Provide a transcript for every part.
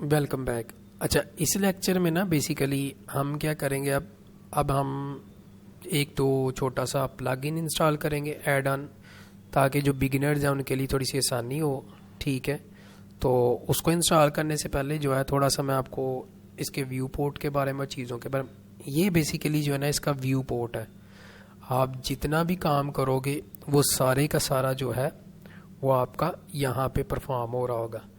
Welcome back. अच्छा, इस lecture में ना बेसिकली हम क्या करेंगे, अब हम एक तो छोटा सा प्लगइन इंस्टॉल करेंगे ऐड ऑन, ताकि जो बिगिनर्स हैं उनके लिए थोड़ी सी आसानी हो। ठीक है, तो उसको इंस्टॉल करने से पहले जो है थोड़ा सा मैं आपको इसके व्यू पोर्ट के बारे में, चीज़ों के बारे में, ये बेसिकली जो है ना इसका व्यू पोर्ट है। आप जितना भी काम करोगे वो सारे का सारा जो है वो आपका यहाँ पे परफॉर्म हो रहा होगा।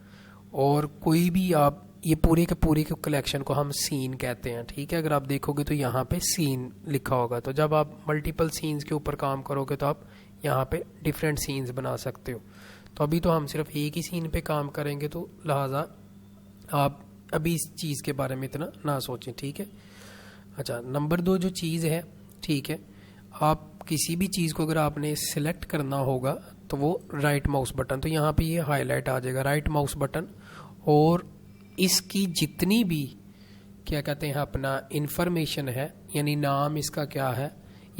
और कोई भी आप ये पूरे के कलेक्शन को हम सीन कहते हैं। ठीक है, अगर आप देखोगे तो यहाँ पे सीन लिखा होगा, तो जब आप मल्टीपल सीन्स के ऊपर काम करोगे तो आप यहाँ पे डिफरेंट सीन्स बना सकते हो। तो अभी तो हम सिर्फ एक ही सीन पे काम करेंगे, तो लिहाजा आप अभी इस चीज़ के बारे में इतना ना सोचें। ठीक है। अच्छा, नंबर 2 जो चीज़ है, ठीक है, आप किसी भी चीज़ को अगर आपने सिलेक्ट करना होगा तो वो राइट माउस बटन, तो यहाँ पे ये हाईलाइट आ जाएगा राइट माउस बटन, और इसकी जितनी भी क्या कहते हैं अपना इंफॉर्मेशन है, यानी नाम इसका क्या है,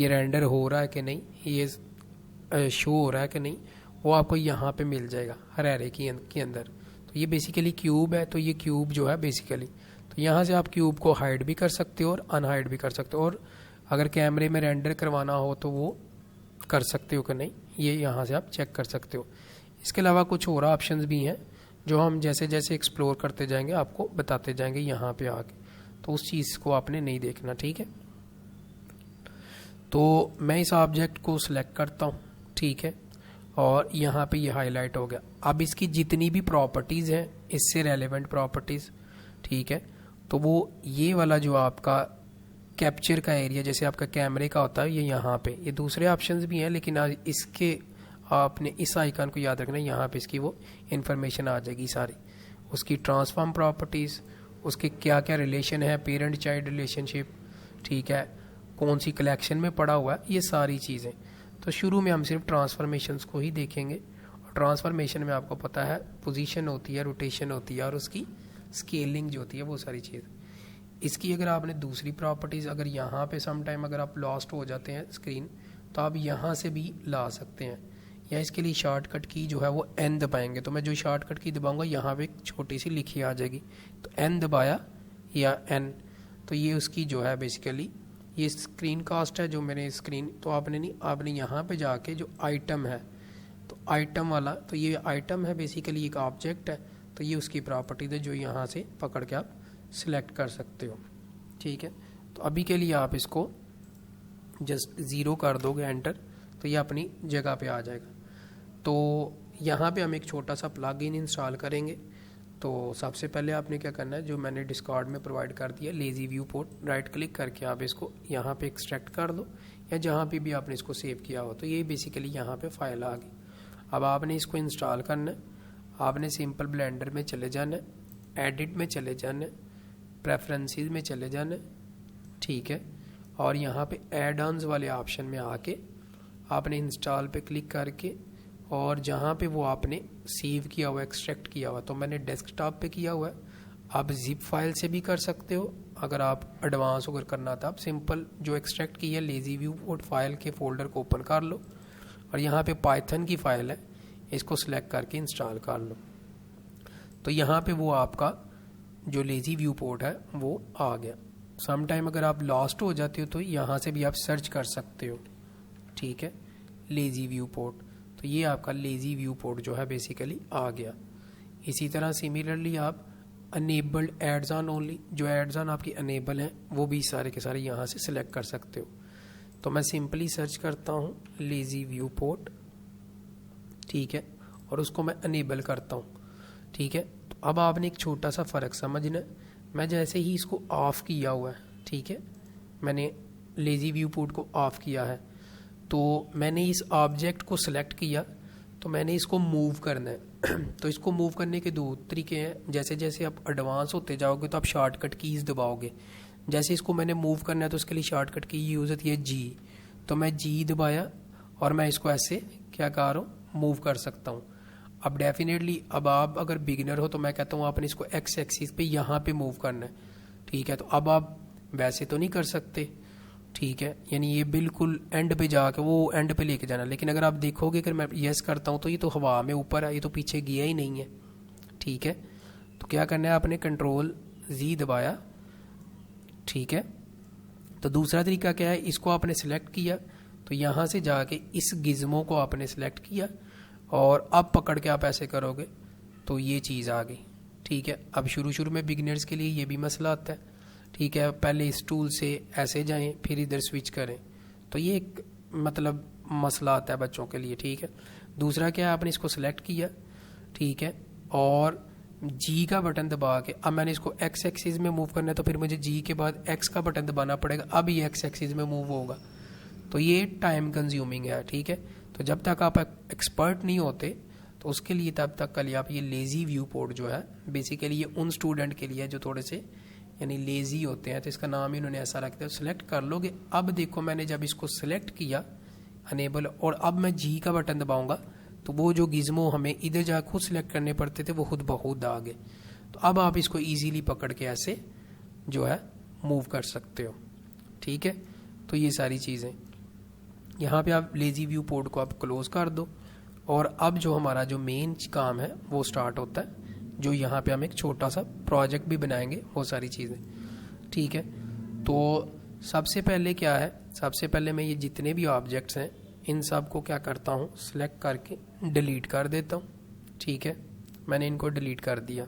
ये रेंडर हो रहा है कि नहीं, ये शो हो रहा है कि नहीं, वो आपको यहाँ पे मिल जाएगा हर एरे के अंदर। तो ये बेसिकली क्यूब है, तो ये क्यूब जो है बेसिकली, तो यहाँ से आप क्यूब को हाइड भी कर सकते हो और अनहाइड भी कर सकते हो, और अगर कैमरे में रेंडर करवाना हो तो वो कर सकते हो कि नहीं, ये यहाँ से आप चेक कर सकते हो। इसके अलावा कुछ और ऑप्शंस भी हैं जो हम जैसे जैसे एक्सप्लोर करते जाएंगे आपको बताते जाएंगे यहाँ पे आके, तो उस चीज़ को आपने नहीं देखना। ठीक है, तो मैं इस ऑब्जेक्ट को सिलेक्ट करता हूँ। ठीक है, और यहाँ पे ये हाईलाइट हो गया। अब इसकी जितनी भी प्रॉपर्टीज़ हैं, इससे रेलेवेंट प्रॉपर्टीज़, ठीक है, तो वो ये वाला जो आपका कैप्चर का एरिया जैसे आपका कैमरे का होता है, ये यहाँ पे, ये दूसरे ऑप्शंस भी हैं लेकिन आज इसके आपने इस आइकन को याद रखना, यहाँ पे इसकी वो इन्फॉर्मेशन आ जाएगी सारी, उसकी ट्रांसफॉर्म प्रॉपर्टीज़, उसके क्या क्या रिलेशन है, पेरेंट चाइल्ड रिलेशनशिप, ठीक है, कौन सी कलेक्शन में पड़ा हुआ है, ये सारी चीज़ें। तो शुरू में हम सिर्फ ट्रांसफॉर्मेशंस को ही देखेंगे, और ट्रांसफॉर्मेशन में आपको पता है पोजीशन होती है, रोटेशन होती है, और उसकी स्केलिंग जो होती है, वो सारी चीज़। इसकी अगर आपने दूसरी प्रॉपर्टीज़, अगर यहाँ पे सम टाइम अगर आप लॉस्ट हो जाते हैं स्क्रीन, तो आप यहाँ से भी ला सकते हैं, या इसके लिए शॉर्टकट की जो है वो एन दबाएंगे, तो मैं जो शॉर्टकट की दबाऊंगा यहाँ पे एक छोटी सी लिखी आ जाएगी, तो एन दबाया या एन, तो ये उसकी जो है बेसिकली ये स्क्रीन कास्ट है जो मेरे स्क्रीन, तो आपने नहीं, आपने यहाँ पे जाके जो आइटम है, तो आइटम वाला, तो ये आइटम है बेसिकली एक ऑब्जेक्ट है, तो ये उसकी प्रॉपर्टीज है जो यहाँ से पकड़ के आप सिलेक्ट कर सकते हो। ठीक है, तो अभी के लिए आप इसको जस्ट 0 कर दोगे एंटर, तो ये अपनी जगह पे आ जाएगा। तो यहाँ पे हम एक छोटा सा प्लगइन इंस्टॉल करेंगे। तो सबसे पहले आपने क्या करना है, जो मैंने डिस्कॉर्ड में प्रोवाइड कर दिया lazy view port, right click करके आप इसको यहाँ पे एक्सट्रैक्ट कर दो, या जहाँ पे भी आपने इसको सेव किया हो, तो ये बेसिकली यहाँ पे फाइल आ गई। अब आपने इसको इंस्टॉल करना है, आपने सिंपल ब्लेंडर में चले जाना है, एडिट में चले जाना है, प्रेफरेंसेस में चले जाना है, ठीक है, और यहाँ पे एड ऑन्स वाले ऑप्शन में आके आपने इंस्टॉल पे क्लिक करके, और जहाँ पे वो आपने सेव किया हुआ, एक्सट्रैक्ट किया हुआ, तो मैंने डेस्कटॉप पे किया हुआ है, आप जिप फाइल से भी कर सकते हो। अगर आप एडवांस अगर करना था, आप सिंपल जो एक्सट्रैक्ट की है लेजी व्यू पोर्ट फाइल के फोल्डर को ओपन कर लो, और यहाँ पे पाइथन की फाइल है, इसको सिलेक्ट करके इंस्टॉल कर लो। तो यहाँ पे वो आपका जो लेजी व्यू पोर्ट है वो आ गया। सम टाइम अगर आप लॉस्ट हो जाते हो तो यहाँ से भी आप सर्च कर सकते हो। ठीक है, लेजी व्यू पोर्ट, तो ये आपका लेजी व्यू पोर्ट जो है बेसिकली आ गया। इसी तरह सिमिलरली आप अनेबल्ड एड्स ऑन ओनली, जो एड्स ऑन आपकी अनेबल हैं वो भी सारे के सारे यहाँ से सिलेक्ट कर सकते हो। तो मैं सिंपली सर्च करता हूँ लेजी व्यू पोर्ट, ठीक है, और उसको मैं अनेबल करता हूँ। ठीक है, तो अब आपने एक छोटा सा फ़र्क समझना है। मैं जैसे ही इसको ऑफ किया हुआ है, ठीक है, मैंने लेजी व्यू पोर्ट को ऑफ किया है, तो मैंने इस ऑब्जेक्ट को सिलेक्ट किया, तो मैंने इसको मूव करना है। तो इसको मूव करने के 2 तरीके हैं, जैसे जैसे आप एडवांस होते जाओगे तो आप शॉर्टकट कीज़ दबाओगे। जैसे इसको मैंने मूव करना है तो उसके लिए शॉर्टकट की यूज़ होती है जी, तो मैं जी दबाया और मैं इसको ऐसे क्या कर रहा हूँ, मूव कर सकता हूँ। अब डेफिनेटली अब आप अगर बिगिनर हो तो मैं कहता हूँ आपने इसको एक्स एक्सिस पे यहाँ पे मूव करना है। ठीक है, तो अब आप वैसे तो नहीं कर सकते, ठीक है, यानी ये बिल्कुल एंड पे जाके वो एंड पे लेके जाना, लेकिन अगर आप देखोगे अगर मैं यस करता हूँ तो ये तो हवा में ऊपर है, ये तो पीछे गया ही नहीं है। ठीक है, तो क्या करना है, आपने कंट्रोल जी दबाया, ठीक है। तो दूसरा तरीका क्या है, इसको आपने सिलेक्ट किया, तो यहाँ से जाके इस गिज्मो को आपने सिलेक्ट किया और अब पकड़ के आप ऐसे करोगे तो ये चीज़ आ गई, ठीक है। अब शुरू में बिगिनर्स के लिए ये भी मसला आता है, ठीक है। पहले इस टूल से ऐसे जाएं फिर इधर स्विच करें, तो ये एक मतलब मसला आता है बच्चों के लिए, ठीक है। दूसरा क्या है, आपने इसको सिलेक्ट किया, ठीक है, और जी का बटन दबा के अब मैंने इसको एक्स एक्सिस में मूव करना है, तो फिर मुझे जी के बाद एक्स का बटन दबाना पड़ेगा, अब ये एक्स एक्सिस में मूव होगा। तो ये टाइम कंज्यूमिंग है, ठीक है। तो जब तक आप एक्सपर्ट नहीं होते तो उसके लिए तब तक के लिए आप ये लेजी व्यू पोर्ट जो है, बेसिकली ये उन स्टूडेंट के लिए जो थोड़े से यानी लेजी होते हैं, तो इसका नाम ही उन्होंने ऐसा रख दिया। सिलेक्ट कर लोगे। अब देखो मैंने जब इसको सिलेक्ट किया अनेबल, और अब मैं जी का बटन दबाऊंगा तो वो जो गिज्मो हमें इधर जा खुद सिलेक्ट करने पड़ते थे वो खुद ब खुद आ गए। तो अब आप इसको इजीली पकड़ के ऐसे जो है मूव कर सकते हो, ठीक है। तो ये सारी चीज़ें यहाँ पे आप लेजी व्यू पोर्ट को आप क्लोज कर दो, और अब जो हमारा जो मेन काम है वो स्टार्ट होता है, जो यहाँ पे हम एक छोटा सा प्रोजेक्ट भी बनाएंगे, वो सारी चीज़ें, ठीक है। तो सबसे पहले क्या है, सबसे पहले मैं ये जितने भी ऑब्जेक्ट्स हैं इन सब को क्या करता हूँ, सिलेक्ट करके डिलीट कर देता हूँ, ठीक है। मैंने इनको डिलीट कर दिया।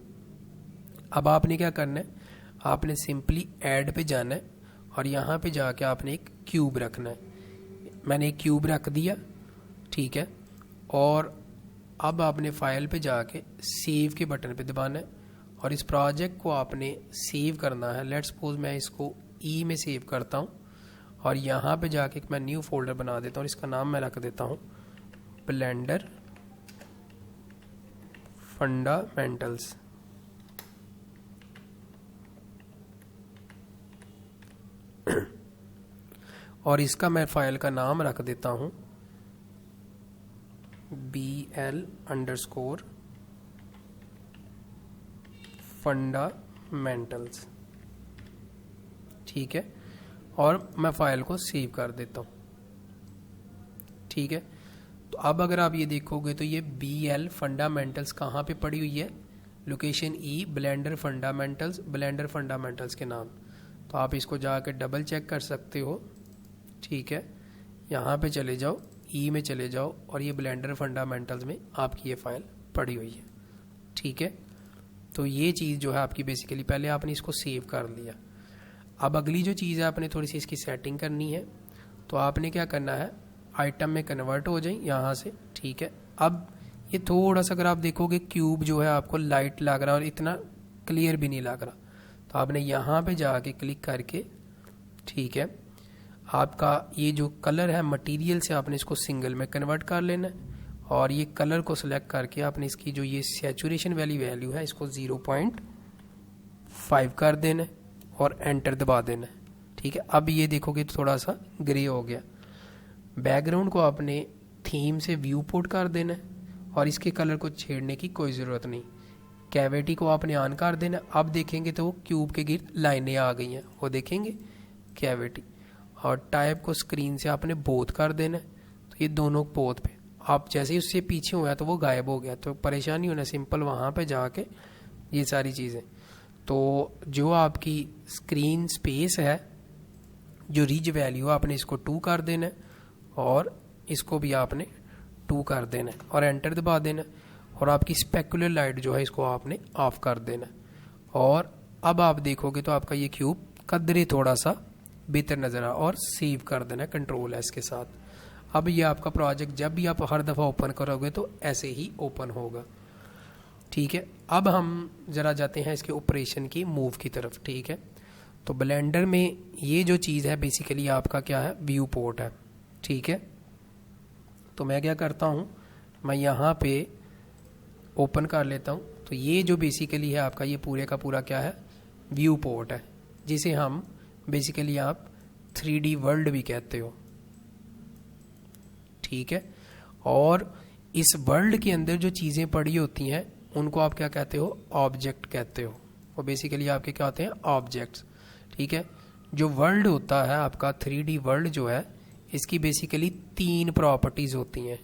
अब आपने क्या करना है, आपने सिंपली ऐड पे जाना है और यहाँ पे जाके आपने एक क्यूब रखना है। मैंने एक क्यूब रख दिया, ठीक है। और अब आपने फाइल पे जाके सेव के बटन पे दबाना है और इस प्रोजेक्ट को आपने सेव करना है। लेट्स सपोज मैं इसको ई में सेव करता हूँ और यहाँ पे जाके मैं न्यू फोल्डर बना देता हूँ, इसका नाम मैं रख देता हूँ ब्लेंडर फंडामेंटल्स, और इसका मैं फाइल का नाम रख देता हूँ BL_fundamentals, ठीक है। और मैं फाइल को सेव कर देता हूँ, ठीक है। तो अब अगर आप ये देखोगे तो ये BL फंडामेंटल्स कहाँ पे पड़ी हुई है, लोकेशन ई, ब्लेंडर फंडामेंटल्स के नाम। तो आप इसको जाकर डबल चेक कर सकते हो, ठीक है। यहाँ पे चले जाओ, ई में चले जाओ और ये ब्लेंडर फंडामेंटल्स में आपकी ये फाइल पड़ी हुई है, ठीक है। तो ये चीज़ जो है आपकी बेसिकली पहले आपने इसको सेव कर लिया। अब अगली जो चीज़ है आपने थोड़ी सी इसकी सेटिंग करनी है, तो आपने क्या करना है, आइटम में कन्वर्ट हो जाए यहाँ से, ठीक है। अब ये थोड़ा सा अगर आप देखोगे क्यूब जो है आपको लाइट लग रहा है और इतना क्लियर भी नहीं लग रहा, तो आपने यहाँ पे जाके क्लिक करके, ठीक है, आपका ये जो कलर है मटेरियल से आपने इसको सिंगल में कन्वर्ट कर लेना है और ये कलर को सिलेक्ट करके आपने इसकी जो ये सैचुरेशन वाली वैल्यू है इसको 0.5 कर देना है और एंटर दबा देना है, ठीक है। अब ये देखोगे तो थोड़ा सा ग्रे हो गया। बैकग्राउंड को आपने थीम से व्यू पोर्ट कर देना है और इसके कलर को छेड़ने की कोई ज़रूरत नहीं। कैविटी को आपने ऑन कर देना। अब देखेंगे तो क्यूब के गिर्द लाइनें आ गई हैं, वो देखेंगे कैविटी। और टाइप को स्क्रीन से आपने बोथ कर देना है, तो ये दोनों बोथ पे आप जैसे ही उससे पीछे हुआ तो वो गायब हो गया, तो परेशानी होना, सिंपल वहाँ पे जाके ये सारी चीज़ें। तो जो आपकी स्क्रीन स्पेस है, जो रीज वैल्यू आपने इसको 2 कर देना है और इसको भी आपने 2 कर देना है और एंटर दबा देना है। और आपकी स्पेकुलर लाइट जो है इसको आपने ऑफ कर देना है। और अब आप देखोगे तो आपका ये क्यूब कदरे थोड़ा सा बेहतर नजर आ, और सेव कर देना है कंट्रोल एस के साथ। अब ये आपका प्रोजेक्ट जब भी आप हर दफ़ा ओपन करोगे तो ऐसे ही ओपन होगा, ठीक है। अब हम ज़रा जाते हैं इसके ऑपरेशन की मूव की तरफ, ठीक है। तो ब्लेंडर में ये जो चीज़ है बेसिकली आपका क्या है, व्यू पोर्ट है, ठीक है। तो मैं क्या करता हूँ, मैं यहाँ पे ओपन कर लेता हूँ। तो ये जो बेसिकली है आपका ये पूरे का पूरा क्या है, व्यू पोर्ट है, जिसे हम बेसिकली आप 3D वर्ल्ड भी कहते हो, ठीक है। और इस वर्ल्ड के अंदर जो चीज़ें पड़ी होती हैं उनको आप क्या कहते हो, ऑब्जेक्ट कहते हो। वो बेसिकली आपके क्या होते हैं, ऑब्जेक्ट्स, ठीक है। जो वर्ल्ड होता है आपका 3D वर्ल्ड जो है, इसकी बेसिकली 3 प्रॉपर्टीज़ होती हैं,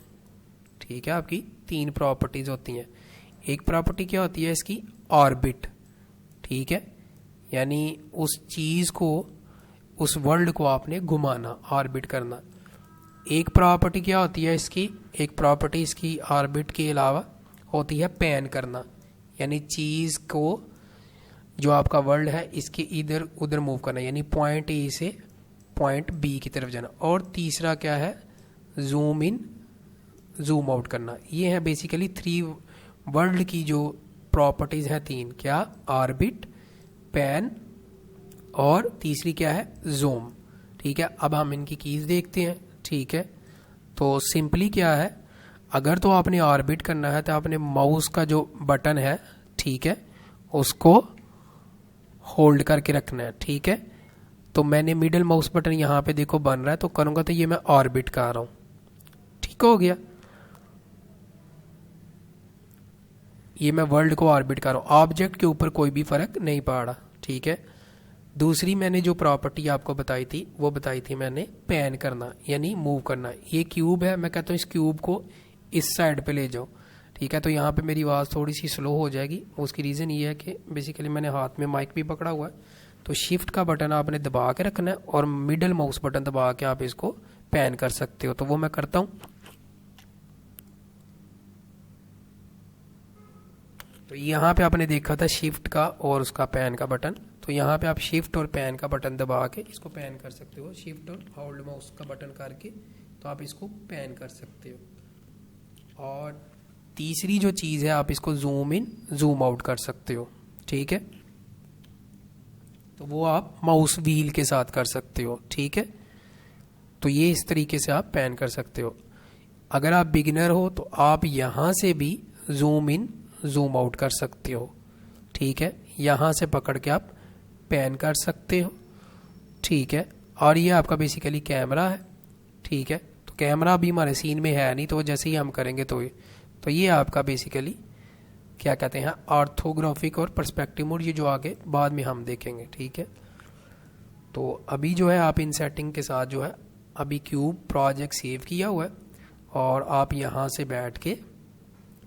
ठीक है। आपकी 3 प्रॉपर्टीज़ होती हैं। एक प्रॉपर्टी क्या होती है इसकी, ऑर्बिट, ठीक है, यानी उस चीज को, उस वर्ल्ड को आपने घुमाना, ऑर्बिट करना। एक प्रॉपर्टी क्या होती है इसकी, एक प्रॉपर्टी इसकी ऑर्बिट के अलावा होती है पैन करना, यानी चीज को, जो आपका वर्ल्ड है, इसके इधर उधर मूव करना, यानी पॉइंट ए से पॉइंट बी की तरफ जाना। और तीसरा क्या है, जूम इन जूम आउट करना। ये है बेसिकली थ्री वर्ल्ड की जो प्रॉपर्टीज है, तीन, क्या, ऑर्बिट, पैन और तीसरी क्या है, जूम। ठीक है, अब हम इनकी कीज देखते हैं। ठीक है, तो सिंपली क्या है, अगर तो आपने ऑर्बिट करना है तो आपने माउस का जो बटन है, ठीक है, उसको होल्ड करके रखना है। ठीक है, तो मैंने मिडिल माउस बटन यहाँ पे देखो बन रहा है, तो करूंगा तो ये मैं ऑर्बिट कर रहा हूं। ठीक हो गया, ये मैं वर्ल्ड को ऑर्बिट कर रहा हूं, ऑब्जेक्ट के ऊपर कोई भी फर्क नहीं पड़ रहा। ठीक है, दूसरी मैंने जो प्रॉपर्टी आपको बताई थी वो बताई थी मैंने पैन करना, यानी मूव करना। ये क्यूब है, मैं कहता हूँ इस क्यूब को इस साइड पे ले जाओ। ठीक है, तो यहाँ पे मेरी आवाज़ थोड़ी सी स्लो हो जाएगी, उसकी रीज़न ये है कि बेसिकली मैंने हाथ में माइक भी पकड़ा हुआ है। तो शिफ्ट का बटन आपने दबा के रखना है और मिडल माउस बटन दबा के आप इसको पैन कर सकते हो। तो वो मैं करता हूँ। तो यहाँ पे आपने देखा था शिफ्ट का और उसका पैन का बटन, तो यहाँ पे आप शिफ्ट और पैन का बटन दबा के इसको पैन कर सकते हो। शिफ्ट और होल्ड माउस का बटन करके तो आप इसको पैन कर सकते हो। और तीसरी जो चीज़ है, आप इसको जूम इन जूम आउट कर सकते हो। ठीक है, तो वो आप माउस व्हील के साथ कर सकते हो। ठीक है, तो ये इस तरीके से आप पैन कर सकते हो। अगर आप बिगिनर हो तो आप यहाँ से भी जूम इन जूम आउट कर सकते हो। ठीक है, यहाँ से पकड़ के आप पैन कर सकते हो। ठीक है, और ये आपका बेसिकली कैमरा है। ठीक है, तो कैमरा भी हमारे सीन में है नहीं, तो जैसे ही हम करेंगे तो ये आपका बेसिकली क्या कहते हैं, ऑर्थोग्राफिक और पर्सपेक्टिव मोड, ये जो आगे बाद में हम देखेंगे। ठीक है, तो अभी जो है आप इन सेटिंग के साथ जो है अभी क्यूब प्रोजेक्ट सेव किया हुआ है, और आप यहाँ से बैठ के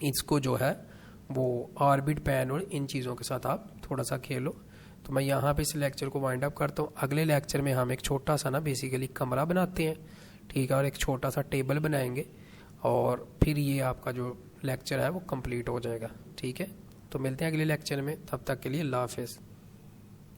इसको जो है वो ऑर्बिट, पैन और इन चीज़ों के साथ आप थोड़ा सा खेलो। तो मैं यहाँ पे इस लेक्चर को वाइंड अप करता हूँ। अगले लेक्चर में हम एक छोटा सा ना बेसिकली कमरा बनाते हैं। ठीक है, और एक छोटा सा टेबल बनाएंगे, और फिर ये आपका जो लेक्चर है वो कंप्लीट हो जाएगा। ठीक है, तो मिलते हैं अगले लेक्चर में, तब तक के लिए अल्लाह हाफिज़।